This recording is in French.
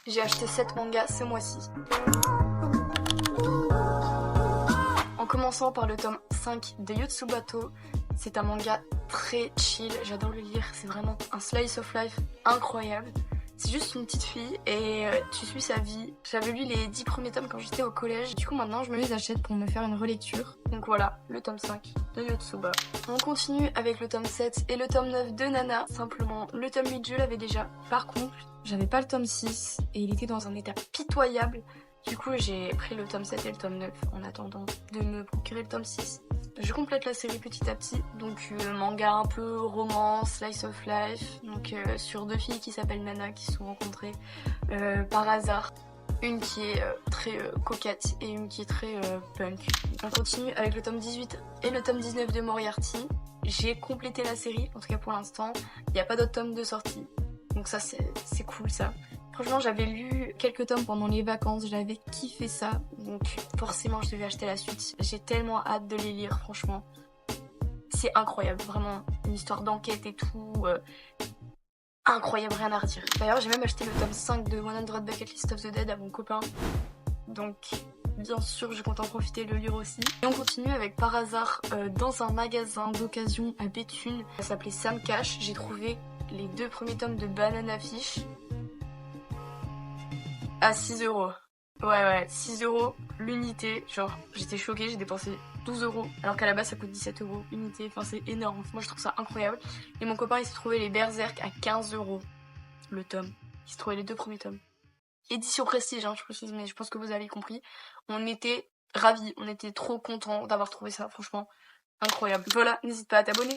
J'ai acheté 7 mangas ce mois-ci. En commençant par le tome 5 de Yotsubato, c'est un manga très chill, j'adore le lire, c'est vraiment un slice of life incroyable. C'est juste une petite fille et tu suis sa vie. J'avais lu les 10 premiers tomes quand j'étais au collège. Du coup maintenant je me les achète pour me faire une relecture. Donc voilà, le tome 5 de Yotsuba. On continue avec le tome 7 et le tome 9 de Nana. Simplement, le tome 8 je l'avais déjà. Par contre, j'avais pas le tome 6 et il était dans un état pitoyable. Du coup j'ai pris le tome 7 et le tome 9 en attendant de me procurer le tome 6. Je complète la série petit à petit, donc manga un peu romance, slice of life, donc sur deux filles qui s'appellent Nana, qui se sont rencontrées par hasard. Une qui est très coquette et une qui est très punk. On continue avec le tome 18 et le tome 19 de Moriarty. J'ai complété la série, en tout cas pour l'instant, il n'y a pas d'autres tomes de sortie, donc ça c'est cool ça. Franchement, j'avais lu quelques tomes pendant les vacances, j'avais kiffé ça, donc forcément je devais acheter la suite. J'ai tellement hâte de les lire, franchement. C'est incroyable, vraiment, une histoire d'enquête et tout, incroyable, rien à redire. D'ailleurs, j'ai même acheté le tome 5 de 100 Bucket List of the Dead à mon copain, donc bien sûr je compte en profiter et le lire aussi. Et on continue avec Par hasard dans un magasin d'occasion à Béthune, ça s'appelait Sam Cash. J'ai trouvé les 2 premiers tomes de Banana Fish à 6 euros. Ouais, 6 euros l'unité. Genre, j'étais choquée, j'ai dépensé 12 euros. Alors qu'à la base, ça coûte 17 euros l'unité. Enfin, c'est énorme. Moi, je trouve ça incroyable. Et mon copain, il s'est trouvé les Berserk à 15 euros le tome. Il s'est trouvé les 2 premiers tomes. Édition Prestige, hein, je précise, mais je pense que vous avez compris. On était ravis. On était trop contents d'avoir trouvé ça, franchement. Incroyable. Voilà, n'hésite pas à t'abonner.